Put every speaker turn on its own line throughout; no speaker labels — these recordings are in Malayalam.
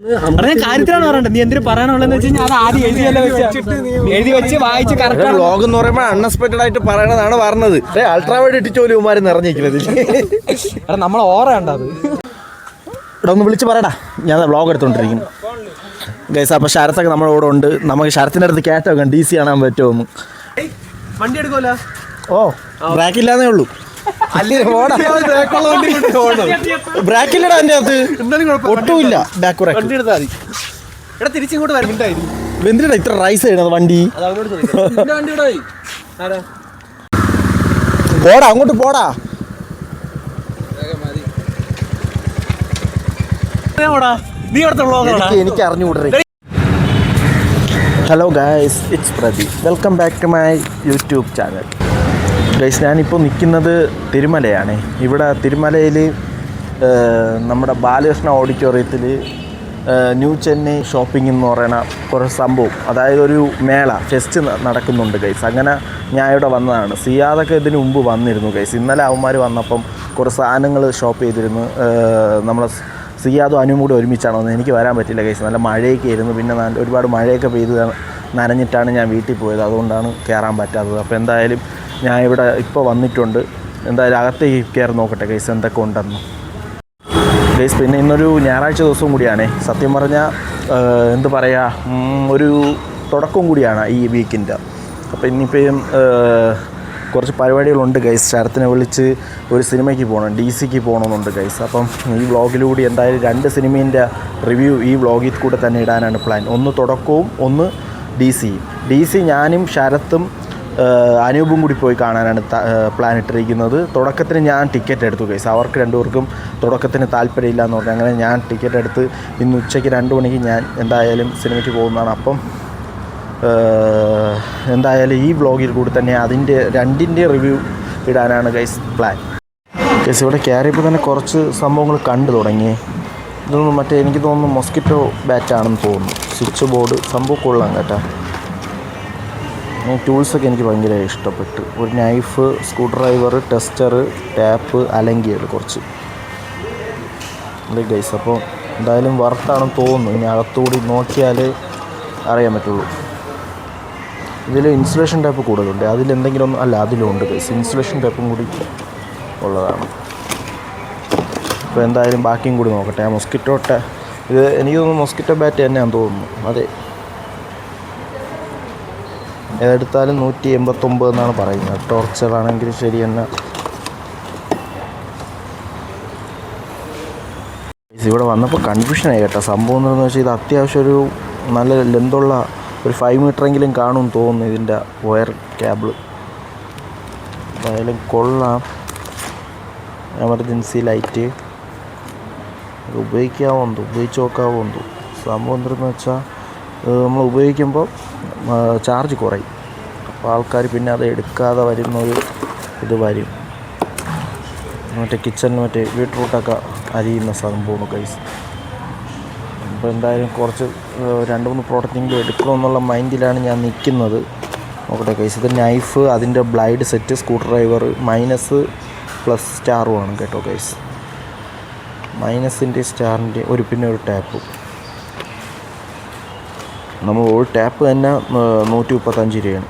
കാര്യത്തിലാണ് പറയണ്ടത്. നീ എന്തിനു പറയാനുള്ളതെന്ന് വെച്ച് കഴിഞ്ഞാൽ അത് ആദ്യം എഴുതി വെച്ച് വായിച്ച് കറക്റ്റ്.
വ്ളോഗ് എന്ന് പറയുമ്പോൾ അൺഎക്സ്പെക്ടഡ് ആയിട്ട് പറയണതാണ് പറഞ്ഞത്. അൾട്രാവൈഡ് ഇട്ടിട്ട് പോലും ഇവന്മാർ നിറഞ്ഞിരിക്കുന്നത്.
എടാ നമ്മൾ ഓറ കണ്ടത്.
ഇവിടെ ഒന്ന് വിളിച്ച് പറയടാ, ഞാൻ വ്ളോഗ് എടുത്തോണ്ടിരിക്കുന്നു ഗൈസ്. അപ്പോൾ ശരത്തൊക്കെ നമ്മുടെ കൂടെ ഉണ്ട്. നമുക്ക് ശരത്തിൻ്റെ അടുത്ത് കേട്ടോ DC കാണാൻ പറ്റുമോ?
വണ്ടി എടുക്കുമല്ലോ.
ഓ ബ്രാക്കില്ലാന്നേ ഉള്ളൂ. ബ്രാക്കില്ലടാ എൻ്റെ അകത്ത് ഒട്ടുമില്ല. ബാക്ക് ബ്രാക്ക്
തിരിച്ചിങ്ങോട്ട് വരുന്നുണ്ടായിരുന്നു.
എന്തിനാ ഇത്ര റൈസ് ചെയ്യണത് വണ്ടി? പോടാ അങ്ങോട്ട് പോടാ. എനിക്ക് അറിഞ്ഞുകൂടേ. Hello guys, it's Pradeep. Welcome back to my YouTube channel. Guys, ഞാനിപ്പോൾ നിൽക്കുന്നത് തിരുമലയാണ്. ഇവിടെ തിരുമലയിൽ നമ്മുടെ ബാലകൃഷ്ണ ഓഡിറ്റോറിയത്തിൽ ന്യൂ ചെന്നൈ ഷോപ്പിംഗ് എന്ന് പറയുന്ന കുറേ സംഭവം, അതായത് ഒരു മേള ഫെസ്റ്റ് നടക്കുന്നുണ്ട് ഗൈസ്. അങ്ങനെ ഞാൻ ഇവിടെ വന്നതാണ്. സിയാദൊക്കെ ഇതിന് മുമ്പ് വന്നിരുന്നു ഗൈസ്. ഇന്നലെ അവന്മാർ വന്നപ്പം കുറേ സാധനങ്ങൾ ഷോപ്പ് ചെയ്തിരുന്നു. നമ്മളെ സിയാദും അനുവും കൂടെ ഒരുമിച്ചാണ് വന്നത്. എനിക്ക് വരാൻ പറ്റില്ല ഗൈസ്, നല്ല മഴയൊക്കെ ആയിരുന്നു. പിന്നെ ഒരുപാട് മഴയൊക്കെ പെയ്ത് നനഞ്ഞിട്ടാണ് ഞാൻ വീട്ടിൽ പോയത്. അതുകൊണ്ടാണ് കയറാൻ പറ്റാത്തത്. അപ്പോൾ എന്തായാലും ഞാൻ ഇവിടെ ഇപ്പോൾ വന്നിട്ടുണ്ട്. എന്തായാലും അകത്തേക്ക് കയറി നോക്കട്ടെ ഗൈസ് എന്തൊക്കെ ഉണ്ടെന്ന് ഗൈസ്. പിന്നെ ഇന്നൊരു ഞായറാഴ്ച ദിവസവും കൂടിയാണ്. സത്യം പറഞ്ഞാൽ എന്ത് പറയുക, ഒരു തുടക്കം കൂടിയാണ് ഈ വീക്കിൻ്റെ. അപ്പോൾ ഇനിയിപ്പം കുറച്ച് പരിപാടികളുണ്ട് ഗൈസ്. ശരത്തിനെ വിളിച്ച് ഒരു സിനിമയ്ക്ക് പോകണം, DCക്ക് പോകണമെന്നുണ്ട് ഗൈസ്. അപ്പം ഈ വ്ളോഗിലൂടെ എന്തായാലും 2 സിനിമേൻ്റെ റിവ്യൂ ഈ വ്ളോഗിൽ കൂടെ തന്നെ ഇടാനാണ് പ്ലാൻ. ഒന്ന് തുടക്കവും ഒന്ന് DC ഞാനും ശരത്തും അനൂപും കൂടി പോയി കാണാനാണ് പ്ലാൻ ഇട്ടിരിക്കുന്നത്. തുടക്കത്തിന് ഞാൻ ടിക്കറ്റ് എടുത്തു ഗൈസ്. അവർക്ക് 2 പേർക്കും തുടക്കത്തിന് താല്പര്യമില്ല എന്ന് പറഞ്ഞു. അങ്ങനെ ഞാൻ ടിക്കറ്റ് എടുത്ത് ഇന്ന് ഉച്ചയ്ക്ക് 2 മണിക്ക് ഞാൻ എന്തായാലും സിനിമയ്ക്ക് പോകുന്നതാണ്. അപ്പം എന്തായാലും ഈ വ്ളോഗിൽ കൂടി തന്നെ അതിൻ്റെ 2ൻ്റെ റിവ്യൂ ഇടാനാണ് ഗൈസ് പ്ലാൻ. ഗൈസ്, ഇവിടെ കയറിയപ്പോൾ തന്നെ കുറച്ച് സംഭവങ്ങൾ കണ്ടു തുടങ്ങി. ഇതൊന്നും മറ്റേ എനിക്ക് തോന്നുന്നു മൊസ്കിറ്റോ ബാറ്റാണെന്ന് തോന്നുന്നു. സ്വിച്ച് ബോർഡ് സംഭവം കൊള്ളാം കേട്ടോ. ടൂൾസൊക്കെ എനിക്ക് ഭയങ്കര ഇഷ്ടപ്പെട്ടു. ഒരു knife, screwdriver, tester, tap, അലങ്കികൾ കുറച്ച് അല്ലേ ഗൈസ്. അപ്പോൾ എന്തായാലും വർത്താണെന്ന് തോന്നുന്നു. ഇനി അകത്തുകൂടി നോക്കിയാൽ അറിയാൻ പറ്റുള്ളൂ. ഇതിൽ ഇൻസുലേഷൻ ടാപ്പ് കൂടുതലുണ്ട്. അതിലെന്തെങ്കിലും ഒന്നും അല്ല, അതിലുണ്ട് ഗൈസ്. ഇൻസുലേഷൻ ടാപ്പും കൂടി ഉള്ളതാണ്. അപ്പോൾ എന്തായാലും ബാക്കിയും കൂടി നോക്കട്ടെ. ആ മൊസ്കിറ്റോ ഇത് എനിക്ക് തോന്നുന്നു മൊസ്കിറ്റോ ബാറ്റ് തന്നെയാണെന്ന് തോന്നുന്നു. അതെ, ഏതെടുത്താലും 189 എന്നാണ് പറയുന്നത്. ടോർച്ചറാണെങ്കിൽ ശരി തന്നെ. ഇവിടെ വന്നപ്പോൾ കൺഫ്യൂഷനായി കേട്ടോ. സംഭവം എന്താണെന്ന് വെച്ചാൽ ഇത് അത്യാവശ്യം ഒരു നല്ല ലെന്തുള്ള ഒരു 5 മീറ്ററെങ്കിലും കാണുമെന്ന് തോന്നുന്നു ഇതിൻ്റെ വയർ കേബിൾ. എന്തായാലും കൊള്ളാം. എമർജൻസി ലൈറ്റ് ഉപയോഗിച്ച് നോക്കാവോ എന്തോ. സംഭവം എന്താണെന്ന് വെച്ചാൽ നമ്മൾ ഉപയോഗിക്കുമ്പോൾ ചാർജ് കുറയും. അപ്പോൾ ആൾക്കാർ പിന്നെ അത് എടുക്കാതെ വരുന്നൊരു ഇത് വരും. മറ്റേ കിച്ചണിൽ മറ്റേ ബീട്രൂട്ടൊക്കെ അരിയുന്ന സംഭവമാണ് ഗൈസ്. അപ്പോൾ എന്തായാലും കുറച്ച് 2-3 പ്രോഡക്റ്റെങ്കിലും എടുക്കണമെന്നുള്ള മൈൻഡിലാണ് ഞാൻ നിൽക്കുന്നത്. നോക്കട്ടെ ഗൈസ്. ഇത് നൈഫ്, അതിൻ്റെ blade set, screwdriver, minus plus സ്റ്റാറുമാണ് കേട്ടോ ഗൈസ്. മൈനസിൻ്റെ സ്റ്റാറിൻ്റെ പിന്നെ ഒരു ടാപ്പ്. നമ്മൾ ഒരു ടാപ്പ് തന്നെ 135 രൂപയാണ്.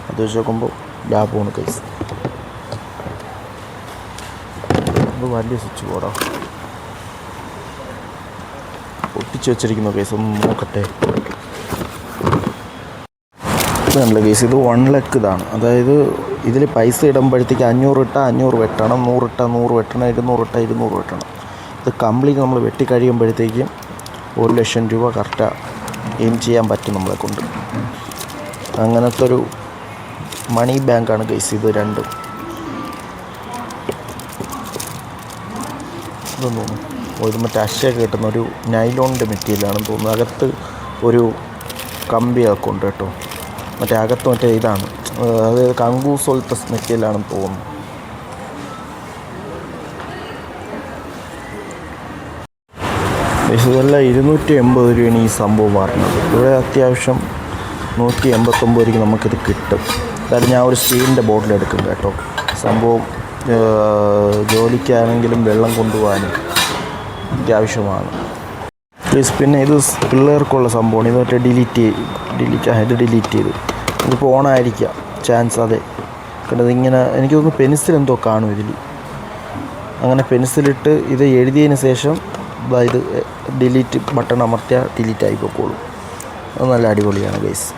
അത് വെച്ച് നോക്കുമ്പോൾ ലാഭമാണ് ഗൈസ്. അത് വലിയ സ്വിച്ച് ബോർഡാണ് ഒട്ടിച്ച് വെച്ചിരിക്കുന്നു ഗൈസ്. ഒന്ന് നോക്കട്ടെ. ഇതല്ല ഗൈസ്, ഇത് 1 ലക്ക് ഇതാണ്. അതായത് ഇതിൽ പൈസ ഇടുമ്പോഴത്തേക്ക് 500 ഇട്ടാൽ 500 വെട്ടണം, 100 ഇട്ടാൽ 100 വെട്ടണം, 200 ഇട്ടാൽ 200 വെട്ടണം. ഇത് കംപ്ലീറ്റ് നമ്മൾ വെട്ടി കഴിയുമ്പോഴത്തേക്കും 1 ലക്ഷം രൂപ കറക്റ്റാണ് എയിം ചെയ്യാൻ പറ്റും നമ്മളെ കൊണ്ട്. അങ്ങനത്തെ ഒരു മണി ബാങ്കാണ് ഗൈസ് ഇത് രണ്ടും. ഇതെന്ന് തോന്നുന്നു ഇത് മറ്റേ അശയൊക്കെ കിട്ടുന്ന ഒരു നൈലോണിൻ്റെ മെറ്റീരിയലാണെന്ന് തോന്നുന്നു. അകത്ത് ഒരു കമ്പിയൊക്കെ ഉണ്ട് കേട്ടോ. മറ്റേ അകത്ത് മറ്റേ ഇതാണ്, അതായത് കങ്കൂസ് പോലത്തെ മെറ്റീരിയലാണെന്ന് തോന്നുന്നു. ഇതെല്ലാം 280 രൂപയാണ് ഈ സംഭവം മാറുന്നത്. ഇവിടെ അത്യാവശ്യം 189 രൂപയ്ക്ക് നമുക്കിത് കിട്ടും. അതായത് ഞാൻ ഒരു സ്റ്റീലിൻ്റെ ബോട്ടിൽ എടുക്കും കേട്ടോ. സംഭവം ജോലിക്കാണെങ്കിലും വെള്ളം കൊണ്ടുപോകാനും അത്യാവശ്യമാണ്. പ്ലീസ്. പിന്നെ ഇത് പിള്ളേർക്കുള്ള സംഭവമാണ്. ഇത് മറ്റേ ഡിലീറ്റ് ചെയ്ത് ഇതിപ്പോൾ ഓണായിരിക്കാം ചാൻസ്. അതെ കാരണം ഇതിങ്ങനെ എനിക്ക് തോന്നുന്നു പെൻസിൽ എന്തോ കാണും ഇതിൽ. അങ്ങനെ പെൻസിലിട്ട് ഇത് എഴുതിയതിന് ശേഷം ഇത് ഡിലീറ്റ് ബട്ടൺ അമർത്തിയാൽ ഡിലീറ്റ് ആയി പോയിക്കോളും. അത് നല്ല അടിപൊളിയാണ് ഗൈസ്.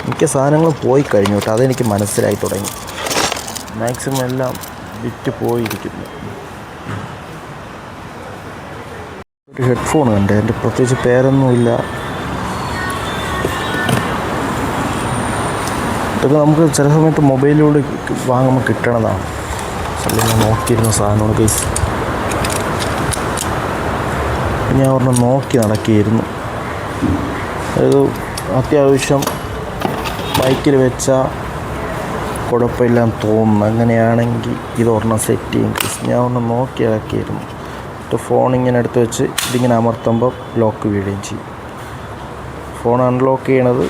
മിക്ക സാധനങ്ങളും പോയി കഴിഞ്ഞു കേട്ടോ, അതെനിക്ക് മനസ്സിലായി തുടങ്ങി. മാക്സിമം എല്ലാം വിറ്റ് പോയിരിക്കുന്നു. ഒരു ഹെഡ്ഫോൺ ഉണ്ട്, എൻ്റെ പ്രത്യേകിച്ച് പേരൊന്നുമില്ല. ഇതൊക്കെ നമുക്ക് ചില സമയത്ത് മൊബൈലിലൂടെ വാങ്ങുമ്പോൾ കിട്ടണതാണ്. ഞാൻ നോക്കിയിരുന്ന സാധനമാണ് ഗൈസ്. ഞാൻ ഒരെണ്ണം നോക്കി നടക്കിയിരുന്നു. അതായത് അത്യാവശ്യം ബൈക്കിൽ വെച്ചാൽ കുഴപ്പമില്ലാന്ന് തോന്നുന്നു. അങ്ങനെയാണെങ്കിൽ ഇതൊരെണ്ണം സെറ്റ് ചെയ്യും ഗൈസ്. ഞാൻ ഒരെണ്ണം നോക്കി ഇറക്കിയിരുന്നു. ഫോൺ ഇങ്ങനെ എടുത്ത് വെച്ച് ഇതിങ്ങനെ അമർത്തുമ്പോൾ ലോക്ക് വീഴുകയും ചെയ്യും. ഫോൺ അൺലോക്ക് ചെയ്യണത്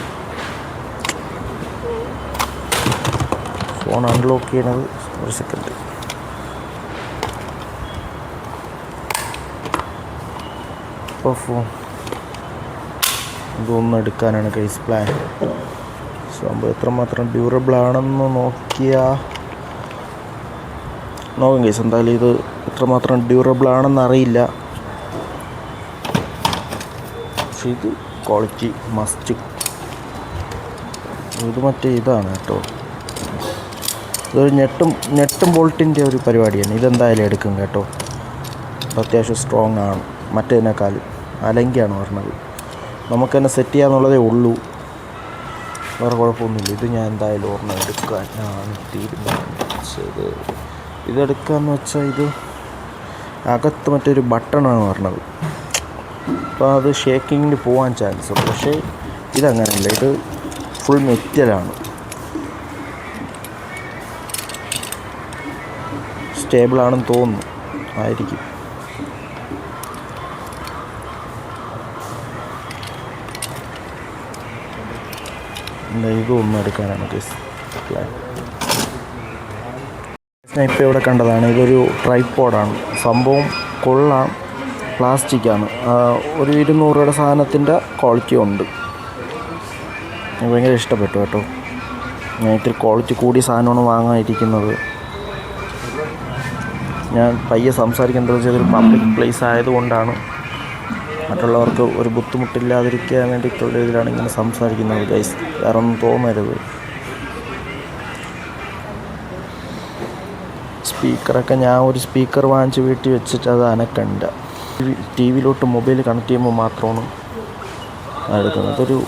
ഒരു സെക്കൻഡ്. ഇപ്പോൾ ഫോൺ ഇതൊന്നും എടുക്കാനാണ് ഗൈസ് പ്ലാൻ. സംഭവം എത്രമാത്രം ഡ്യൂറബിൾ ആണെന്ന് നോക്കാം ഗൈസ്. എന്തായാലും ഇത് എത്രമാത്രം ഡ്യൂറബിൾ ആണെന്ന് അറിയില്ല, പക്ഷെ ഇത് ക്വാളിറ്റി മസ്റ്റ്. ഇത് മറ്റേ ഇതാണ് കേട്ടോ, ഇതൊരു നെട്ടും ബോൾട്ടിൻ്റെ ഒരു പരിപാടിയാണ്. ഇതെന്തായാലും എടുക്കും കേട്ടോ. അത്യാവശ്യം സ്ട്രോങ് ആണ് മറ്റേതിനേക്കാൾ. അലങ്കിയാണ് പറഞ്ഞത്. നമുക്ക് തന്നെ സെറ്റ് ചെയ്യാന്നുള്ളതേ ഉള്ളൂ, വേറെ കുഴപ്പമൊന്നുമില്ല. ഇത് ഞാൻ എന്തായാലും ഓർമ്മ എടുക്കാനാണ് തീരുമാനിച്ചത്. ഇതെടുക്കാമെന്ന് വെച്ചാൽ ഇത് അകത്ത് മറ്റൊരു ബട്ടണാണ് പറഞ്ഞത്. അപ്പോൾ അത് ഷേക്കിങ്ങിന് പോകാൻ ചാൻസ് ഉണ്ട്. പക്ഷേ ഇതങ്ങനെയല്ല, ഇത് ഫുൾ മെറ്റലാണ്. സ്റ്റേബിളാണെന്ന് തോന്നുന്നു, ആയിരിക്കും. ഇതൊന്നും എടുക്കാനാണ് കേസ് പ്ലാൻ. ഞാൻ ഇപ്പോൾ ഇവിടെ കണ്ടതാണ്. ഇതൊരു ട്രൈപോഡാണ്. സംഭവം കൊള്ളാം, പ്ലാസ്റ്റിക്കാണ്. ഒരു 200 രൂപയുടെ സാധനത്തിൻ്റെ ക്വാളിറ്റി ഉണ്ട്. എനിക്ക് ഭയങ്കര ഇഷ്ടപ്പെട്ടു കേട്ടോ. ഞാൻ ഇത്തിരി ക്വാളിറ്റി കൂടിയ സാധനമാണ് വാങ്ങാനിരിക്കുന്നത്. ഞാൻ പയ്യെ സംസാരിക്കുന്നത് വെച്ചാൽ പബ്ലിക് പ്ലേസ് ആയതുകൊണ്ടാണ്, മറ്റുള്ളവർക്ക് ഒരു ബുദ്ധിമുട്ടില്ലാതിരിക്കാൻ വേണ്ടിയിട്ടുള്ള ഇതിലാണ് ഇങ്ങനെ സംസാരിക്കുന്നത് ഗൈസ്. വേറെ ഒന്നും തോന്നരുത്. സ്പീക്കറൊക്കെ ഞാൻ ഒരു സ്പീക്കർ വാങ്ങിച്ച് വീട്ടിൽ വെച്ചിട്ട് അത് അനക്കണ്ട. ടി വിയിലോട്ട് മൊബൈൽ കണക്ട് ചെയ്യുമ്പോൾ മാത്രമാണ് എടുക്കുന്നത്. അതൊരു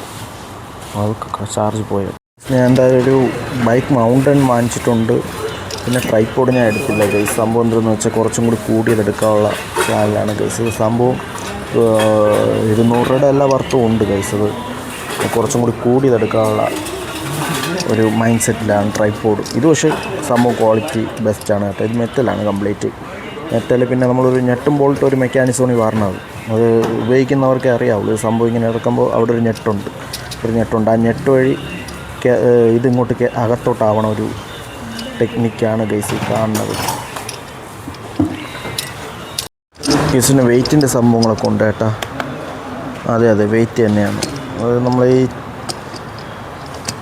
ചാർജ് പോയത്. ഞാൻ എന്തായാലും ഒരു ബൈക്ക് മൗണ്ടൻ വാങ്ങിച്ചിട്ടുണ്ട്. പിന്നെ ട്രൈപോഡ് ഞാൻ എടുത്തില്ല ഗൈസ്. സംഭവം എന്താണെന്ന് വെച്ചാൽ കുറച്ചും കൂടി കൂടിയതെടുക്കാനുള്ള പ്ലാനിലാണ് ഗൈസ്. ഇത് സംഭവം 200 രൂപയുടെ എല്ലാ വർത്തും ഉണ്ട് ഗൈസ്. അത് കുറച്ചും കൂടി കൂടിയതെടുക്കാനുള്ള ഒരു മൈൻഡ് സെറ്റിലാണ് ട്രൈപോഡ്. ഇത് പക്ഷേ സംഭവം ക്വാളിറ്റി ബെസ്റ്റാണ് കേട്ടോ. ഇത് മെറ്റലാണ് കംപ്ലീറ്റ്. മെറ്റൽ പിന്നെ നമ്മളൊരു നെട്ടും ബോൾട്ട് ഒരു മെക്കാനിസമാണ് ഈ പറഞ്ഞത്. അത് ഉപയോഗിക്കുന്നവർക്കേ അറിയാവുള്ളൂ. ഇത് സംഭവം ഇങ്ങനെ ഇറക്കുമ്പോൾ അവിടെ ഒരു നെട്ടുണ്ട്. ആ നെറ്റ് വഴി ഇതിങ്ങോട്ട് അകത്തോട്ടാവണ ഒരു ടെക്നിക്കാണ് ഗൈസ് കാണുന്നത്. ഗൈസിന് വെയ്റ്റിൻ്റെ സംഭവങ്ങളൊക്കെ ഉണ്ട് കേട്ടോ. അതെ വെയ്റ്റ് തന്നെയാണ്. അത് നമ്മൾ ഈ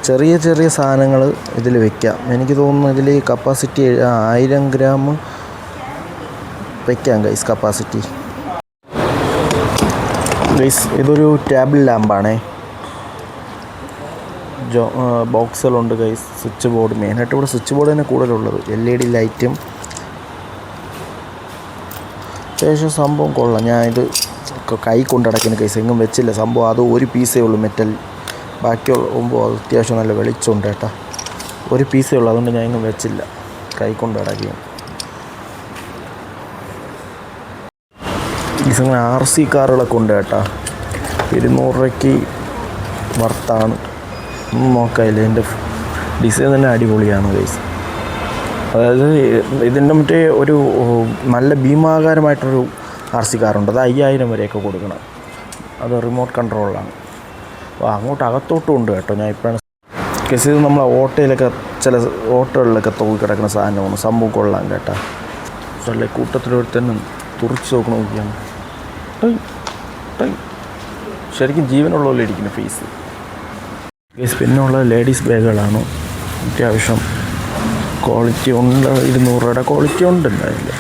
ചെറിയ സാധനങ്ങൾ ഇതിൽ വെക്കാം. എനിക്ക് തോന്നുന്നു ഇതിൽ കപ്പാസിറ്റി 1000 ഗ്രാം വെക്കാം ഗൈസ് കപ്പാസിറ്റി. ഗൈസ് ഇതൊരു ടേബിൾ ലാമ്പാണേ. ബോക്സുകളുണ്ട് ഗൈസ്. സ്വിച്ച് ബോർഡ്, മെയിനായിട്ട് ഇവിടെ സ്വിച്ച് ബോർഡ് തന്നെ കൂടുതലുള്ളത്. LED ലൈറ്റും അത്യാവശ്യം സംഭവം കൊള്ളാം. ഞാൻ ഇത് കൈ കൊണ്ടടക്കുന്ന കേസ് എങ്ങും വെച്ചില്ല. സംഭവം അത് ഒരു പീസേ ഉള്ളൂ മെറ്റൽ. ബാക്കിയുമ്പോൾ അത് അത്യാവശ്യം നല്ല വെളിച്ചമുണ്ട് കേട്ടോ. ഒരു പീസേ ഉള്ളൂ, അതുകൊണ്ട് ഞാൻ എങ്ങും വെച്ചില്ല. കൈ കൊണ്ടടക്കുകയാണ്. ഇങ്ങനെ RC കാറുകളൊക്കെ ഉണ്ട് കേട്ടോ. 200 രൂപയ്ക്ക് വർത്താണ്. ഒന്നും നോക്കാമില്ല. എൻ്റെ ഡിസൈൻ തന്നെ അടിപൊളിയാണ് ഗൈസ്. അതായത് ഇതിൻ്റെ മറ്റേ ഒരു നല്ല ഭീമാകാരമായിട്ടൊരു RC കാറുണ്ട്. അത് 5000 വരെയൊക്കെ കൊടുക്കണം. അത് റിമോട്ട് കൺട്രോളിലാണ്. അപ്പോൾ അങ്ങോട്ട് അകത്തോട്ടും ഉണ്ട് കേട്ടോ. ഞാൻ ഇപ്പോഴാണ് കേസ് ഇത് നമ്മളെ ഓട്ടോയിലൊക്കെ ചില ഓട്ടോകളിലൊക്കെ തൂക്കി കിടക്കുന്ന സാധനമാണ്. സംഭവം കൊള്ളാം കേട്ടോ. നല്ല കൂട്ടത്തിലൊരുത്തന്നെ തുറച്ച് നോക്കിയാണ്. ശരിക്കും ജീവനുള്ള പോലെ ഇരിക്കുന്ന ഫേസ്. പിന്നെയുള്ള ലേഡീസ് ബാഗുകളാണ്. അത്യാവശ്യം ക്വാളിറ്റി ഉണ്ട്. 200 രൂപയുടെ ക്വാളിറ്റി ഉണ്ട് എന്തായാലും.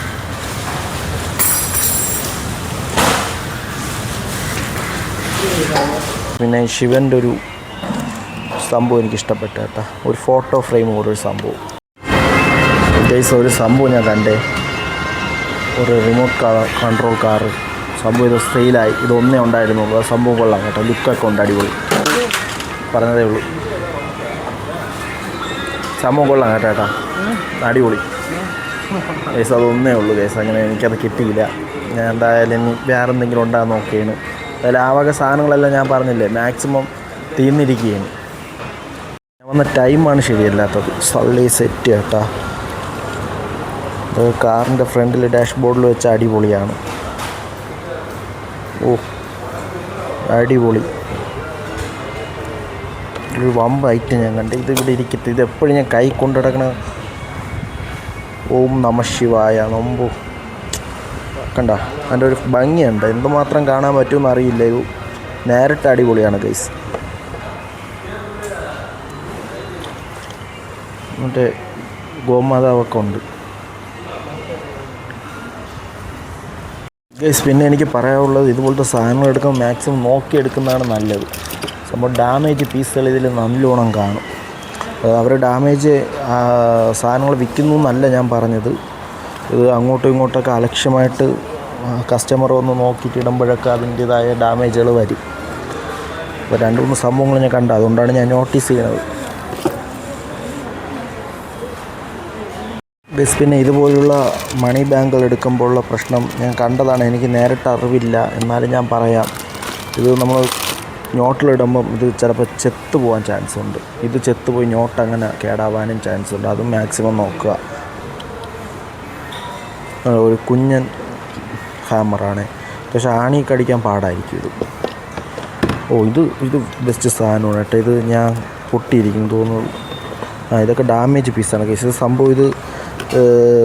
പിന്നെ ശിവൻ്റെ ഒരു സംഭവം എനിക്കിഷ്ടപ്പെട്ട കേട്ടോ. ഒരു ഫോട്ടോ ഫ്രെയിം പോലൊരു സംഭവം. ഒരു സംഭവം ഞാൻ കണ്ടേ. ഒരു റിമോട്ട് കൺട്രോൾ കാറ് സംഭവം. ഇത് സെയിലായി. ഇതൊന്നേ ഉണ്ടായിരുന്നുള്ളൂ. ആ സംഭവം കൊള്ളാം കേട്ടോ. ലുക്കൊക്കെ ഉണ്ട്, അടിപൊളി. പറഞ്ഞതേ ഉള്ളൂ. സംഭവം കൊള്ളാം കേട്ടോ. അടിപൊളി കേസ്. അതൊന്നേ ഉള്ളൂ കേസ്. അങ്ങനെ എനിക്കത് കിട്ടിയില്ല. ഞാൻ എന്തായാലും ഇനി വേറെ എന്തെങ്കിലും ഉണ്ടാകാൻ നോക്കിയാണ്. അതിൽ ആ വക സാധനങ്ങളെല്ലാം ഞാൻ പറഞ്ഞില്ലേ മാക്സിമം തീർന്നിരിക്കുകയാണ്. ഞാൻ വന്ന ടൈമാണ് ശരിയല്ലാത്തത്. സള്ളി സെറ്റ് കേട്ടോ. അത് കാറിൻ്റെ ഫ്രണ്ടിൽ ഡാഷ്ബോർഡിൽ വെച്ച അടിപൊളിയാണ്. ഓ അടിപൊളി. ഒരു വമ്പ് ഐറ്റം ഞാൻ കണ്ടു. ഇത് ഇവിടെ ഇരിക്കട്ടെ. ഇത് എപ്പോഴും ഞാൻ കൈ കൊണ്ടു നടക്കണ. ഓം നമ ശിവായ നമ്പു കണ്ട. അതിൻ്റെ ഒരു ഭംഗിയുണ്ട്. എന്തുമാത്രം കാണാൻ പറ്റുമെന്ന് അറിയില്ല. ഇത് നേരിട്ട് അടിപൊളിയാണ് ഗൈസ്. മറ്റേ ഗോമാതാവൊക്കെ ഉണ്ട് ഗൈസ്. പിന്നെ എനിക്ക് പറയാനുള്ളത് ഇതുപോലത്തെ സാധനങ്ങൾ എടുക്കുമ്പോൾ മാക്സിമം നോക്കിയെടുക്കുന്നതാണ് നല്ലത്. സംഭവം ഡാമേജ് പീസുകൾ ഇതിൽ നല്ലോണം കാണും. അവർ ഡാമേജ് സാധനങ്ങൾ വിൽക്കുന്നു എന്നല്ല ഞാൻ പറഞ്ഞത്. ഇത് അങ്ങോട്ടും ഇങ്ങോട്ടൊക്കെ അലക്ഷ്യമായിട്ട് കസ്റ്റമർ ഒന്ന് നോക്കിയിട്ട് ഇടുമ്പോഴൊക്കെ അതിൻ്റേതായ ഡാമേജുകൾ വരും. അപ്പോൾ 2-3 സംഭവങ്ങൾ ഞാൻ കണ്ടു. അതുകൊണ്ടാണ് ഞാൻ നോട്ടീസ് ചെയ്യുന്നത്. പിന്നെ ഇതുപോലുള്ള മണി ബാങ്കുകൾ എടുക്കുമ്പോഴുള്ള പ്രശ്നം ഞാൻ കണ്ടതാണ്. എനിക്ക് നേരിട്ട് അറിവില്ല, എന്നാലും ഞാൻ പറയാം. ഇത് നമ്മൾ നോട്ടിലിടുമ്പം ഇത് ചിലപ്പോൾ ചെത്ത് പോകാൻ ചാൻസ് ഉണ്ട്. ഇത് ചെത്ത് പോയി നോട്ട് അങ്ങനെ കേടാവാനും ചാൻസ് ഉണ്ട്. അതും മാക്സിമം നോക്കുക. ഒരു കുഞ്ഞൻ ഹാമറാണ്, പക്ഷെ ആണി കടിക്കാൻ പാടായിരിക്കും ഇത്. ഇത് ബെസ്റ്റ് സാധനമാണ് കേട്ടോ. ഇത് ഞാൻ പൊട്ടിയിരിക്കും തോന്നുന്നു. ഇതൊക്കെ ഡാമേജ് പീസാണ് കേസ്. ഇത് സംഭവം ഇത്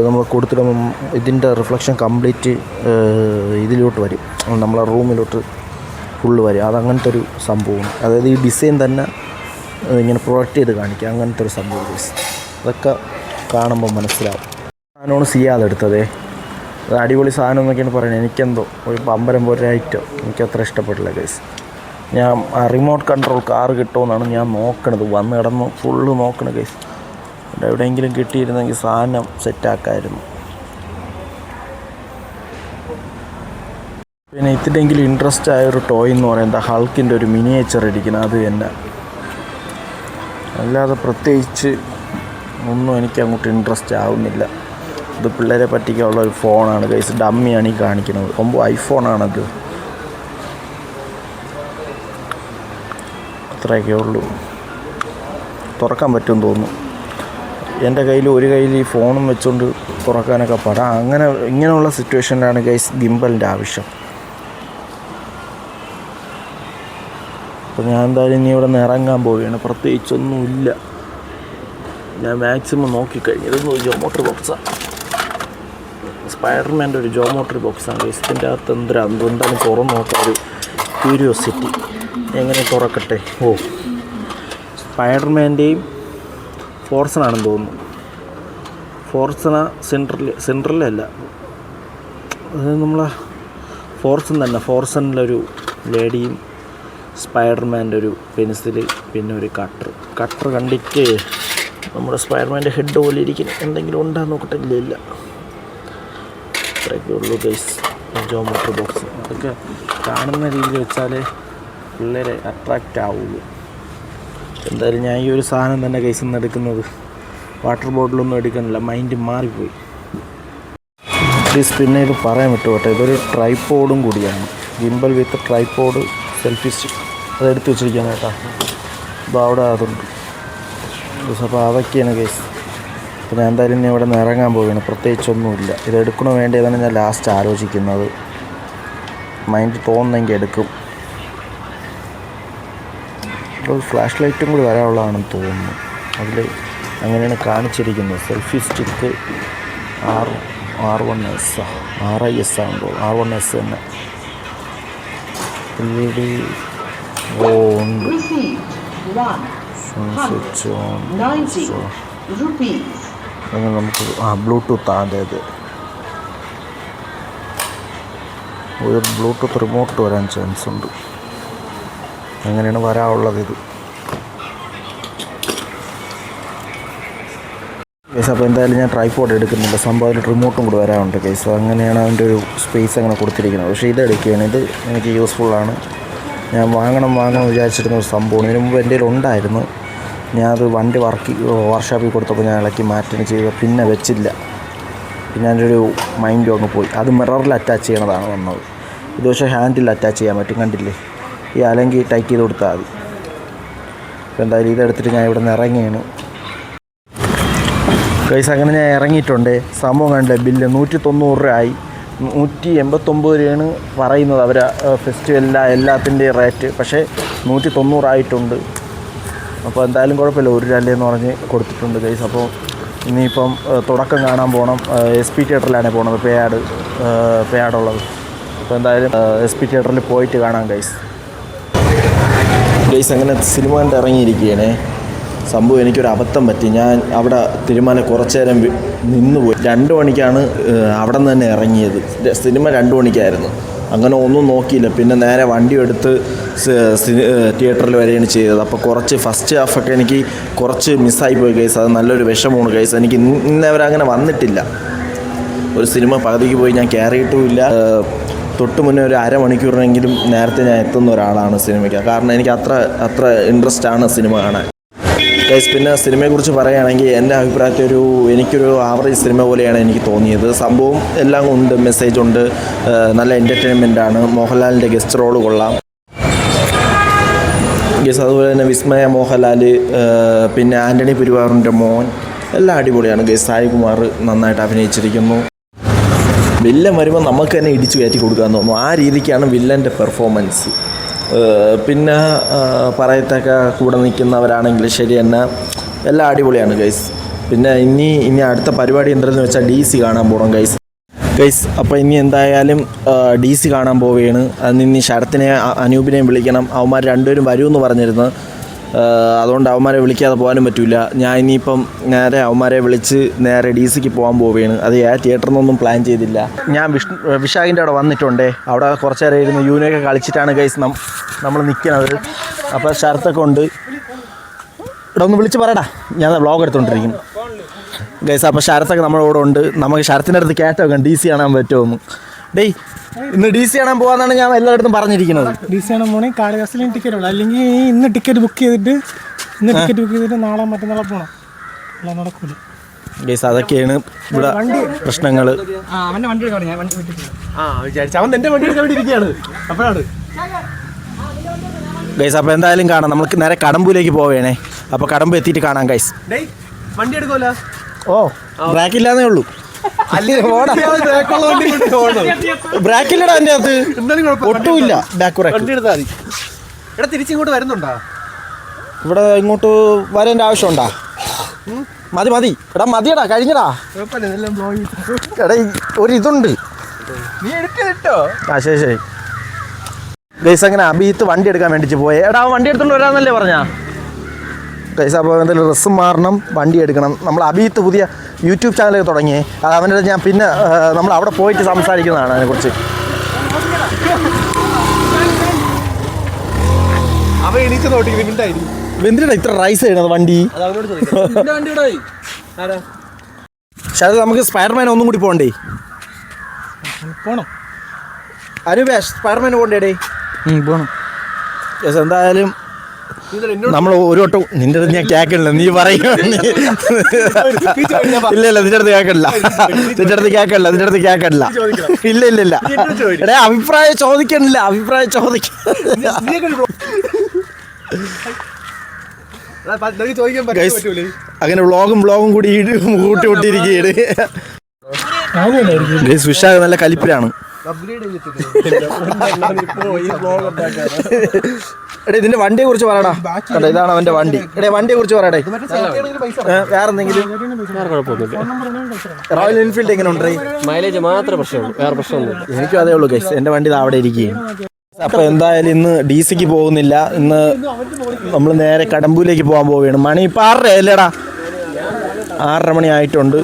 നമ്മൾ കൊടുത്തിടുമ്പം ഇതിൻ്റെ റിഫ്ലക്ഷൻ കംപ്ലീറ്റ് ഇതിലോട്ട് വരും, നമ്മളെ റൂമിലോട്ട് ഫുള്ള് വരും. അതങ്ങനത്തെ ഒരു സംഭവമാണ്. അതായത് ഈ ഡിസൈൻ തന്നെ ഇങ്ങനെ പ്രൊഡക്റ്റ് ചെയ്ത് കാണിക്കുക, അങ്ങനത്തെ ഒരു സംഭവം കേസ്. അതൊക്കെ കാണുമ്പോൾ മനസ്സിലാവും. സാധനമാണ് സിയാദ് എടുത്തതേ. അത് അടിപൊളി സാധനം എന്നൊക്കെയാണ് പറയുന്നത്. എനിക്കെന്തോ ഒരു പമ്പരം പോലെ ഐറ്റം എനിക്കത്ര ഇഷ്ടപ്പെട്ടില്ല കേസ്. ഞാൻ റിമോട്ട് കൺട്രോൾ കാർ കിട്ടുമെന്നാണ് ഞാൻ നോക്കണത്. വന്ന് കിടന്ന് ഫുള്ള് നോക്കണ കേസ്. എവിടെയെങ്കിലും കിട്ടിയിരുന്നെങ്കിൽ സാധനം സെറ്റാക്കായിരുന്നു. പിന്നെ ഇതിൻ്റെങ്കിലും ഇൻട്രസ്റ്റ് ആയൊരു ടോയ് എന്ന് പറയുന്നത് ഹൾക്കിൻ്റെ ഒരു മിനിയേച്ചർ ഇരിക്കണം, അത് തന്നെ. അല്ലാതെ പ്രത്യേകിച്ച് ഒന്നും എനിക്ക് അങ്ങോട്ട് ഇൻട്രസ്റ്റ് ആവുന്നില്ല. ഇത് പിള്ളേരെ പറ്റിക്കാനുള്ള ഒരു ഫോണാണ് ഗൈസ്. ഡമ്മിയാണ് ഈ കാണിക്കുന്നത്. ഐഫോണാണത്. അത്രയൊക്കെ ഉള്ളൂ. തുറക്കാൻ പറ്റുമെന്ന് തോന്നുന്നു. എൻ്റെ കയ്യിൽ ഒരു കയ്യിൽ ഈ ഫോണും വെച്ചുകൊണ്ട് തുറക്കാനൊക്കെ പാടാം. ഇങ്ങനെയുള്ള സിറ്റുവേഷനിലാണ് ഗൈസ് ഗിംബലിൻ്റെ ആവശ്യം. അപ്പോൾ ഞാൻ എന്തായാലും ഇനി ഇവിടെ നിന്ന് ഇറങ്ങാൻ പോവുകയാണ്. പ്രത്യേകിച്ചൊന്നുമില്ല. ഞാൻ മാക്സിമം നോക്കിക്കഴിഞ്ഞു. ഇതൊന്നും ഒരു ജോമോട്ടറി ബോക്സാണ്. സ്പൈഡർമാൻ്റെ ഒരു ജോമോട്ടറി ബോക്സാണ് ഗൈസ്. ഇതിൻ്റെ അകത്ത് എന്താണ് തുറന്ന് നോക്കാൻ ഒരു ക്യൂരിയോസിറ്റി. എങ്ങനെ തുറക്കട്ടെ. സ്പൈഡർമാൻ്റെയും ഫോർസനാണെന്ന് തോന്നുന്നു. ഫോർസന സെൻട്രലല്ല, അത് നമ്മളെ ഫോർസൺ തന്നെ. ഫോർസണിലൊരു ലേഡിയും സ്പൈഡർമാൻ്റെ ഒരു പെൻസില്, പിന്നെ ഒരു കട്ടർ കണ്ടിട്ട് നമ്മുടെ സ്പൈഡർമാൻ്റെ ഹെഡ് പോലെ ഇരിക്കുന്ന എന്തെങ്കിലും ഉണ്ടാകുന്ന നോക്കട്ടെ. ഇല്ല, ഇത്രയൊക്കെ ഉള്ളൂ ഗൈസ്. ജോമെട്രി ബോക്സ് അതൊക്കെ കാണുന്ന രീതിയിൽ വെച്ചാലേ പിള്ളേരെ അട്രാക്റ്റ് ആവുള്ളൂ. എന്തായാലും ഞാൻ ഈ ഒരു സാധനം തന്നെ കേസിൽ നിന്ന് എടുക്കുന്നത്. വാട്ടർ ബോട്ടിലൊന്നും എടുക്കുന്നില്ല, മൈൻഡ് മാറിപ്പോയി. പിന്നെ ഇത് പറയാൻ വിട്ടു കേട്ടോ, ഇതൊരു ട്രൈപോഡും കൂടിയാണ്. ഗിംബൽ വിത്ത് ട്രൈപോഡ് സെൽഫി സ്റ്റിക്ക്. അതെടുത്ത് വെച്ചിരിക്കുകയാണ് കേട്ടോ. അപ്പോൾ അവിടെ അതുണ്ട്. അപ്പോൾ അതൊക്കെയാണ് കേസ്. അപ്പോൾ ഞാൻ എന്തായാലും ഇനി ഇവിടെ നിന്ന് ഇറങ്ങാൻ പോവുകയാണ്. പ്രത്യേകിച്ചൊന്നുമില്ല. ഇത് എടുക്കണോ വേണ്ടതാണ് ഞാൻ ലാസ്റ്റ് ആലോചിക്കുന്നത്. മൈൻഡ് തോന്നുന്നെങ്കിൽ എടുക്കും. ഒരു ഫ്ലാഷ് ലൈറ്റും കൂടി വരാനുള്ളതാണെന്ന് തോന്നുന്നു. അതിൽ അങ്ങനെയാണ് കാണിച്ചിരിക്കുന്നത്. സെൽഫി സ്റ്റിക്ക് R1S RIS ആണല്ലോ, R1S തന്നെ. LED ഉണ്ട്, സ്വിച്ച് ഓൺ. അങ്ങനെ നമുക്ക് ബ്ലൂടൂത്ത് ആദ്യത് ഒരു ബ്ലൂടൂത്ത് റിമോട്ട് വരാൻ ചാൻസ് ഉണ്ട്. അങ്ങനെയാണ് വരാനുള്ളത് ഇത്. കേസ് അപ്പോൾ എന്തായാലും ഞാൻ ട്രൈപോഡ് എടുക്കുന്നുണ്ട്. സംഭവം ഒരു റിമോട്ടും കൂടി വരാറുണ്ട് കേസ്. അങ്ങനെയാണ് അതിൻ്റെ ഒരു സ്പേസ് അങ്ങനെ കൊടുത്തിരിക്കുന്നത്. പക്ഷേ ഇത് എടുക്കുകയാണ്, ഇത് എനിക്ക് യൂസ്ഫുള്ളാണ്. ഞാൻ വാങ്ങണം വിചാരിച്ചിരുന്ന ഒരു സംഭവമാണ്. ഇതിന് മുമ്പ് എൻ്റെ ഉണ്ടായിരുന്നു. ഞാൻ അത് വണ്ടി വർക്ക്ഷോപ്പിൽ കൊടുത്തപ്പോൾ ഞാൻ ഇളക്കി മാറ്റുകയും ചെയ്ത് പിന്നെ വെച്ചില്ല. പിന്നെ അതിൻ്റെ ഒരു മൈൻഡും അങ്ങ് പോയി. അത് മിററിൽ അറ്റാച്ച് ചെയ്യണതാണ് വന്നത്. ഇത് പക്ഷേ ഹാൻഡിൽ അറ്റാച്ച് ചെയ്യാൻ പറ്റും, കണ്ടില്ലേ? ഈ അല്ലെങ്കിൽ ടൈറ്റ് ചെയ്ത് കൊടുത്താൽ മതി. അപ്പോൾ എന്തായാലും ഇതെടുത്തിട്ട് ഞാൻ ഇവിടെ നിന്ന് ഇറങ്ങിയാണ് ഗൈസ്. അങ്ങനെ ഞാൻ ഇറങ്ങിയിട്ടുണ്ട്. സംഭവം കണ്ടില്ലേ, ബില്ല് 190 രൂപയായി. 189 രൂപയാണ് പറയുന്നത് അവർ ഫെസ്റ്റിവലിൻ്റെ എല്ലാത്തിൻ്റെയും റേറ്റ്. പക്ഷേ 190 ആയിട്ടുണ്ട്. അപ്പോൾ എന്തായാലും കുഴപ്പമില്ല, 1 രൂപ പറഞ്ഞ് കൊടുത്തിട്ടുണ്ട് ഗൈസ്. അപ്പോൾ ഇനിയിപ്പം തുടക്കം കാണാൻ പോകണം. SP തിയേറ്ററിലാണ് പോകണത്, പേയാടുള്ളത്. അപ്പോൾ എന്തായാലും SP തിയേറ്ററിൽ പോയിട്ട് കാണാം ഗൈസ്. അങ്ങനെ സിനിമ കണ്ട് ഇറങ്ങിയിരിക്കുകയാണേ. സംഭവം എനിക്കൊരു അബദ്ധം പറ്റി. ഞാൻ അവിടെ തിരുമല കുറച്ച് നേരം നിന്നുപോയി. 2 മണിക്കാണ് അവിടെ നിന്ന് തന്നെ ഇറങ്ങിയത്. സിനിമ 2 മണിക്കായിരുന്നു. അങ്ങനെ ഒന്നും നോക്കിയില്ല. പിന്നെ നേരെ വണ്ടി എടുത്ത് തിയേറ്ററിൽ വരികയാണ് ചെയ്തത്. അപ്പോൾ കുറച്ച് ഫസ്റ്റ് ഹാഫൊക്കെ എനിക്ക് കുറച്ച് മിസ്സായിപ്പോയി ഗൈസ്. അത് നല്ലൊരു വിഷമമാണ് ഗൈസ്. എനിക്ക് ഇന്നവരങ്ങനെ വന്നിട്ടില്ല. ഒരു സിനിമ പകുതിക്ക് പോയി ഞാൻ കയറിയിട്ടുമില്ല. തൊട്ട് മുന്നേ ഒരു അരമണിക്കൂറിനെങ്കിലും നേരത്തെ ഞാൻ എത്തുന്ന ഒരാളാണ് സിനിമയ്ക്ക്. കാരണം എനിക്ക് അത്ര ഇൻട്രസ്റ്റാണ് സിനിമ കാണാൻ ഗൈസ്. പിന്നെ സിനിമയെക്കുറിച്ച് പറയുകയാണെങ്കിൽ എൻ്റെ അഭിപ്രായത്തിൽ എനിക്കൊരു ആവറേജ് സിനിമ പോലെയാണ് എനിക്ക് തോന്നിയത്. സംഭവം എല്ലാം ഉണ്ട്, മെസ്സേജ് ഉണ്ട്, നല്ല എൻ്റർടൈൻമെൻറ്റാണ്. മോഹൻലാലിൻ്റെ ഗസ്റ്റ് റോള് കൊള്ളാം ഗൈസ്. അതുപോലെ തന്നെ വിസ്മയ മോഹൻലാൽ, പിന്നെ ആൻ്റണി പെരുവാറിൻ്റെ മോൻ, എല്ലാം അടിപൊളിയാണ് ഗൈസ്. സായികുമാർ നന്നായിട്ട് അഭിനയിച്ചിരിക്കുന്നു. വില്ലൻ വരുമ്പോൾ നമുക്ക് തന്നെ ഇടിച്ചു കയറ്റി കൊടുക്കാൻ തോന്നുന്നു. ആ രീതിക്കാണ് വില്ലൻ്റെ പെർഫോമൻസ്. പിന്നെ പറയത്തക്ക കൂടെ നിൽക്കുന്നവരാണെങ്കിൽ ശരി തന്നെ, എല്ലാം അടിപൊളിയാണ് ഗൈസ്. പിന്നെ ഇനി അടുത്ത പരിപാടി എന്തെന്ന് വെച്ചാൽ DC കാണാൻ പോകണം ഗൈസ്. അപ്പോൾ ഇനി എന്തായാലും DC കാണാൻ പോവുകയാണ്. അതിന് ഇനി ശരത്തിനെ അനൂപിനെയും വിളിക്കണം. അവന്മാർ രണ്ടുപേരും വരുമെന്ന് പറഞ്ഞിരുന്നു. അതുകൊണ്ട് അവന്മാരെ വിളിക്കാതെ പോകാനും പറ്റില്ല. ഞാൻ ഇനിയിപ്പം നേരെ അവന്മാരെ വിളിച്ച് നേരെ DC പോകാൻ പോവുകയാണ്. അത് തിയേറ്ററിൽ നിന്നൊന്നും പ്ലാൻ ചെയ്തില്ല. ഞാൻ വിശാഖിൻ്റെ അവിടെ വന്നിട്ടുണ്ട്. അവിടെ കുറച്ച് നേരം ഇരുന്ന് യൂനൊക്കെ കളിച്ചിട്ടാണ് ഗൈസ് നമ്മൾ നിൽക്കുന്നത്. അപ്പോൾ ശരത്തൊക്കെ ഉണ്ട്. ഇവിടെ ഒന്ന് വിളിച്ച് പറയടാ, ഞാൻ വ്ളോഗ് എടുത്തുകൊണ്ടിരിക്കുന്നു ഗൈസ്. അപ്പോൾ ശരത്തൊക്കെ നമ്മുടെ കൂടെ ഉണ്ട്. നമുക്ക് ശരത്തിൻ്റെ അടുത്ത് കേട്ടോ DC കാണാൻ പറ്റുമെന്ന്. ഡേയ്, ഇന്ന് DC കാണാൻ പോകാന്നാണ് ഞാൻ എല്ലായിടത്തും പറഞ്ഞിരിക്കുന്നത്.
DC കാണാൻ പോകണമെങ്കിൽ കാളിദാസിലും ടിക്കറ്റ് ഉള്ളൂ. അല്ലെങ്കിൽ ഇന്ന് ടിക്കറ്റ് ബുക്ക് ചെയ്തിട്ട് നാളെ മറ്റന്നാളെ പോകണം. അല്ല നടക്കൂല
ഗൈസ്. അതൊക്കെയാണ് ഇവിടെ പ്രശ്നങ്ങൾ.
അവൻ്റെ വണ്ടി എടുക്കാൻ ഞാൻ വണ്ടി
വിചാരിച്ചു അവൻ എൻ്റെ വണ്ടി എടുക്കാൻ വേണ്ടി ഇരിക്കുകയാണ്. അപ്പോഴാണ്
ഗൈസ്. അപ്പോൾ എന്തായാലും കാണാം. നമുക്ക് നേരെ കടമ്പൂലേക്ക് പോവേണേ. അപ്പോൾ കടമ്പ് എത്തിയിട്ട് കാണാം ഗൈസ്.
വണ്ടി എടുക്കുമല്ലോ.
ബ്രേക്കില്ലാന്നേ ഉള്ളൂ. ബ്രേക്കില്ലടാ എൻ്റെ അകത്ത്, ഒട്ടുമില്ല. ബാക്ക്
വണ്ടി എടുത്താൽ മതി. ഇവിടെ തിരിച്ചിങ്ങോട്ട് വരുന്നുണ്ടോ?
ഇവിടെ ഇങ്ങോട്ട് വരേണ്ട ആവശ്യമുണ്ടോ? മതി എടാ, മതിയടാ, കഴിഞ്ഞടാ. എടാ ഒരിതുണ്ട്.
നീ എടുക്കോ?
ശരി ഗൈസ്. അങ്ങനെ അഭിത്ത് വണ്ടി എടുക്കാൻ വേണ്ടിച്ച് പോയേ. എടാ വണ്ടി എടുത്തോണ്ട് വരാന്നല്ലേ പറഞ്ഞാ ഗൈസ്. അപ്പോൾ എന്തായാലും ഡ്രസ്സ് മാറണം, വണ്ടി എടുക്കണം. നമ്മൾ അഭിത്ത് പുതിയ യൂട്യൂബ് ചാനലൊക്കെ തുടങ്ങിയേ. അത് അവൻ്റെ ഞാൻ പിന്നെ നമ്മൾ അവിടെ പോയിട്ട് സംസാരിക്കുന്നതാണ് അതിനെക്കുറിച്ച്. എന്തിനാ ഇത്ര റൈസ് ചെയ്യണത് വണ്ടി? പക്ഷെ അത് നമുക്ക് സ്പൈഡർമാൻ ഒന്നും കൂടി പോകണ്ടേ?
പോണം.
അനൂപേ, സ്പൈഡർമാൻ പോകണ്ടേ?
പോകണം.
എന്തായാലും നമ്മൾ ഒരു വട്ടം നിന്റെ അടുത്ത് ഞാൻ കേൾക്കണില്ല. നീ പറയുക. ഇല്ല നിന്റെ അടുത്ത് കേൾക്കണില്ല. ഇല്ല എടേ, അഭിപ്രായം ചോദിക്കണില്ല. അങ്ങനെ വ്ളോഗും കൂടി കൂട്ടി വിട്ടിരിക്കുകയാണ്. വിശാഖ നല്ല കലിപ്പിലാണ്. എടേ ഇതിന്റെ വണ്ടിയെ കുറിച്ച് പറയടാ. കണ്ടോ ഇതാണ് അവന്റെ വണ്ടി. എടേ വണ്ടിയെ കുറിച്ച് പറയടേ. വേറെ എന്തെങ്കിലും റോയൽ എൻഫീൽഡ് എങ്ങനെ ഉണ്ട്?
മൈലേജ് മാത്രമേ പ്രശ്നമുള്ളൂ, വേറെ പ്രശ്നമൊന്നുമില്ല.
എനിക്കും അതേ ഉള്ളൂ ഗൈസ്. എന്റെ വണ്ടി അവിടെ ഇരിക്കുകയും. അപ്പൊ എന്തായാലും ഇന്ന് DC പോകുന്നില്ല. ഇന്ന് നമ്മൾ നേരെ കടമ്പൂരിലേക്ക് പോകാൻ പോവുകയാണ്. മണി ഇപ്പൊ 6:30 അല്ലേടാ? 6:30 മണി ആയിട്ടുണ്ട്.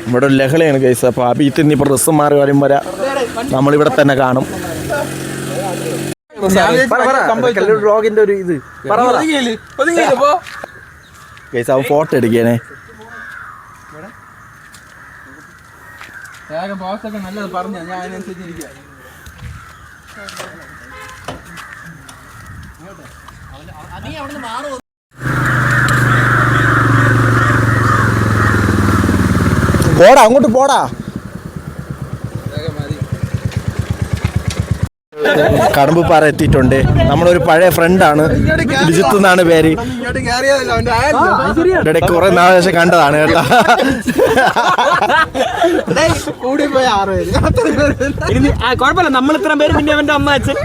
ഇവിടെ ഒരു ലഹളയാണ് ഗൈസ്. അപ്പൊ അഭിജിത്ത് ഇന്നിപ്പോ ഡ്രസ്സ് മാറി വരും വരെ നമ്മളിവിടെ തന്നെ കാണും. വ്ളോഗിന്റെ ഒരു ഇത് ഗൈസ്, അവൻ ഫോട്ടോ എടുക്കണേ.
നല്ലത് പറഞ്ഞ ഞാൻ അതിനനുസരിച്ചിരിക്കുക.
പോടാ അങ്ങോട്ട് പോടാ. കടമ്പുപാറ എത്തിയിട്ടുണ്ട്. നമ്മളൊരു പഴയ ഫ്രണ്ടാണ്, ലിജിത്ത് എന്നാണ് പേര്. ഇടയ്ക്ക് കുറെ നാളെ ശേഷം കണ്ടതാണ് കേട്ടാ.
കുഴപ്പമില്ല, നമ്മൾ ഇത്രയും പേര്, പിന്നെ അവന്റെ അമ്മ അച്ഛൻ.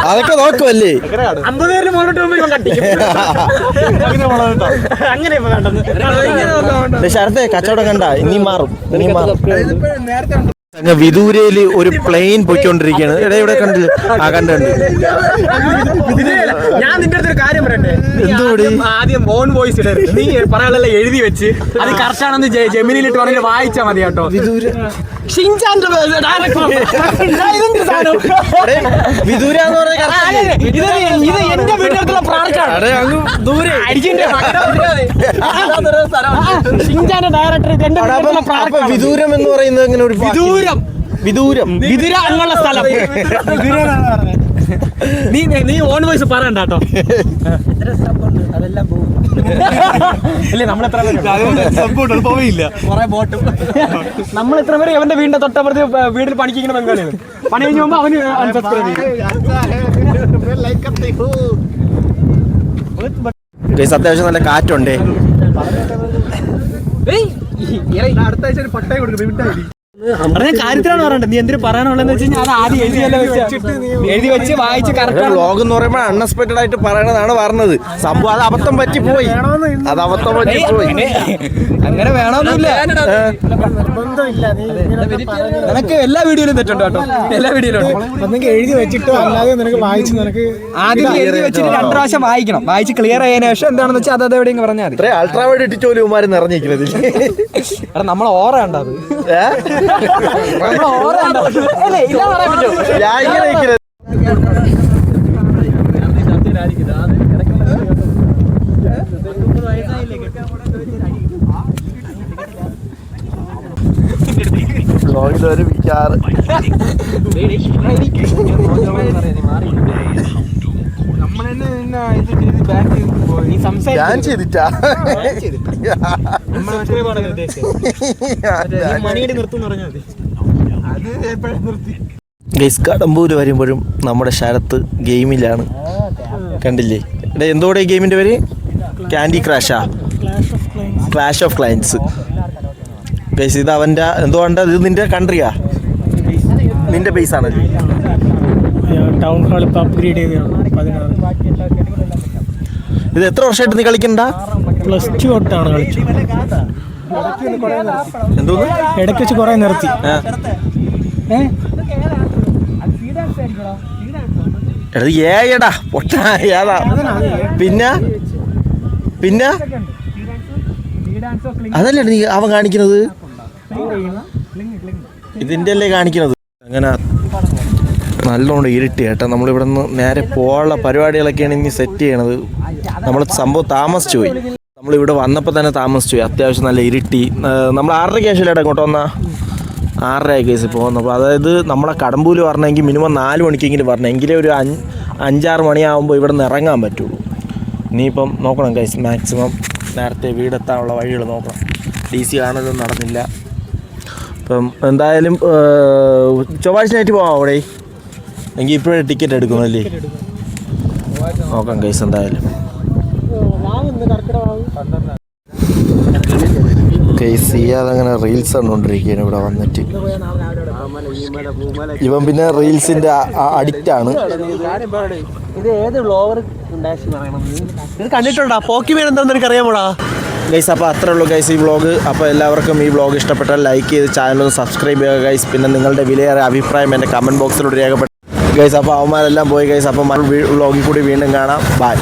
അതൊക്കെ നോക്കുമല്ലേ?
50 പേര് മുകളിലോട്ട് അങ്ങനെ
ശരത്തെ കച്ചവടം കണ്ട ഇനി മാറും. വിദൂരയില് ഒരു പ്ലെയിൻ പൊയ്ക്കൊണ്ടിരിക്കുകയാണ്. ഇവിടെ കണ്ടില്ല? കണ്ടുണ്ട്.
ഞാൻ നിന്റെ അടുത്തൊരു കാര്യം പറയട്ടെ. ആദ്യം ഓൺ വോയിസ് ഇടരുത്. നീ പറയാനുള്ള എഴുതി വെച്ച് അത് കറക്റ്റാണെന്ന് ജെമിനിയിലിട്ട് പറഞ്ഞിട്ട് വായിച്ചാ മതി കേട്ടോ.
വിദൂര എന്ന് പറഞ്ഞ
ഇത് എന്റെ വീട്ടിലുള്ള പ്രാർക്കാണ്. ഷിൻചാന്റെ ഡയറക്ടർ ഇത് എന്റെ വീട്ടിലുള്ള പ്രാർക്കാണ്.
വിദൂരം എന്ന് പറയുന്നത് എങ്ങനെ? ഒരു വിദൂരം
വിദുര എന്നുള്ള സ്ഥലം. നീ ഓൺ വോയിസ് പറയണ്ട കേട്ടോ. നമ്മൾ എത്ര പേര് അവന്റെ വീടിന്റെ തൊട്ടപ്പുറത്ത് വീട്ടിൽ പണിക്കുന്ന ബംഗാളിയാണ്. പണി കഴിഞ്ഞ് പോകുമ്പോ അവന് അൺസബ്സ്ക്രൈബ്
ചെയ്യും. അത്യാവശ്യം നല്ല കാറ്റുണ്ടേ.
അടുത്ത ആഴ്ച ഒരു പട്ടയം കൊടുക്കും. കാര്യത്തിലാണ് പറയണ്ടത്. നീ എന്തിനു പറയാനുള്ളതെന്ന് വെച്ച് കഴിഞ്ഞാൽ അത് ആദ്യം എഴുതി വെച്ച് വായിച്ച് കറക്റ്റ്.
വ്ളോഗ് എന്ന് പറയുമ്പോൾ അൺഎക്സ്പെക്ടഡ് ആയിട്ട് പറയണതാണ് പറഞ്ഞത്. സംഭവം അത് അബദ്ധം പറ്റിപ്പോയി.
അങ്ങനെ വേണമെന്നില്ല. നിനക്ക് എല്ലാ വീഡിയോയിലും തെറ്റുണ്ട് കേട്ടോ. എല്ലാ വീഡിയോയിലും
എഴുതി വെച്ചിട്ടോ അല്ലാതെ നിനക്ക് വായിച്ച് നിനക്ക്
ആദ്യം എഴുതി വെച്ചിട്ട് 2 പ്രാവശ്യം വായിക്കണം. വായിച്ച് ക്ലിയർ ആയതിനു ശേഷം എന്താണെന്ന് വെച്ചാൽ അത് എവിടെയെങ്കിലും പറഞ്ഞാൽ മതി.
അൾട്രാവൈഡ് ഇട്ടിട്ട് ഉമാര് നിറഞ്ഞിരിക്കുന്നത്
നമ്മൾ ഓറ കണ്ടത്.
ഒരു വിചാറ് ഞാൻ ചെയ്തിട്ടാ ഗൈസ്. കടമ്പൂര് വരുമ്പോഴും നമ്മുടെ ശരത്ത് ഗെയിമിലാണ്. കണ്ടില്ലേ? എന്തോടെ ഗെയിമിന്റെ പേര്? ക്യാൻഡി ക്രാഷാ? Clash of clans. ഗൈസ് ഇത് അവന്റെ എന്തുകൊണ്ട്? ഇത് നിന്റെ കൺട്രിയാ? നിന്റെ ബേസ് ആണല്ലേ?
ടൗൺ ഹാൾ ഇപ്പൊ അപ്ഗ്രേഡ് ചെയ്തതാണ്. 16.
ഇത് എത്ര വർഷമായിട്ട് നീ കളിക്കണ്ട?
+2 തൊട്ടാണ് കളിച്ചത്.
എന്തോന്ന്
ഇടയ്ക്ക് വെച്ച് കുറെ നിർത്തി.
ഏടാ പൊട്ട ഏതാ? പിന്നെ പിന്നെ അതല്ലേ നീ അവൻ കാണിക്കുന്നത്? ഇതിൻ്റെ അല്ലേ കാണിക്കുന്നത്? അങ്ങനെ നല്ലോണം ഇരുട്ടി കേട്ടോ. നമ്മളിവിടെ നിന്ന് നേരെ പോകാനുള്ള പരിപാടികളൊക്കെയാണ് ഇനി സെറ്റ് ചെയ്യണത്. നമ്മൾ സംഭവം താമസിച്ചു പോയി. നമ്മളിവിടെ വന്നപ്പോൾ തന്നെ താമസിച്ചു പോയി. അത്യാവശ്യം നല്ല ഇരുട്ടി. നമ്മൾ 6:30 ശേഷം ഇങ്ങോട്ട് വന്നാൽ 6:30 കേസ് പോകുന്നപ്പോൾ, അതായത് നമ്മളെ കടമ്പൂര് വരണമെങ്കിൽ മിനിമം 4 മണിക്കെങ്കിലും വരണം. എങ്കിലേ ഒരു 5-6 മണിയാകുമ്പോൾ ഇവിടെ നിന്ന് ഇറങ്ങാൻ പറ്റുള്ളൂ. ഇനിയിപ്പം നോക്കണം ഗൈസ്, മാക്സിമം നേരത്തെ വീടെത്താനുള്ള വഴികൾ നോക്കണം. DC കാണലൊന്നും നടന്നില്ല. അപ്പം എന്തായാലും ചൊവ്വാഴ്ച നൈറ്റ് പോവാം അവിടെ. എങ്കിൽ ഇപ്പോഴേ ടിക്കറ്റ് എടുക്കുന്നല്ലേ? നോക്കാം ഗൈസ്. എന്തായാലും സിയാദ് അങ്ങനെ റീൽസ് കണ്ടുകൊണ്ടിരിക്കുകയാണ് ഇവിടെ വന്നിട്ട്. ഇവൻ പിന്നെ റീൽസിന്റെ അഡിക്റ്റ് ആണ്.
ഇത് ഏത് വ്ലോഗർ ഇത് കണ്ടിട്ടുണ്ടോ? പോക്കിമേൻ എന്താണെന്ന് എനിക്ക് അറിയാമോടാ
ഗൈസ്. അപ്പോൾ അത്രേ ഉള്ളൂ ഗൈസ് ഈ വ്ളോഗ്. അപ്പോൾ എല്ലാവർക്കും ഈ വ്ളോഗ് ഇഷ്ടപ്പെട്ടാൽ ലൈക്ക് ചെയ്ത് ചാനലൊന്ന് സബ്സ്ക്രൈബ് ചെയ്യുക ഗൈസ്. പിന്നെ നിങ്ങളുടെ വിലയേറിയ അഭിപ്രായം എൻ്റെ കമൻറ്റ് ബോക്സിലൂടെ രേഖപ്പെടുത്തുക ഗൈസ്. അപ്പോൾ അവന്മാരെല്ലാം പോയി ഗൈസ്. അപ്പോൾ വ്ളോഗിൽ കൂടി വീണ്ടും കാണാം. ബൈ.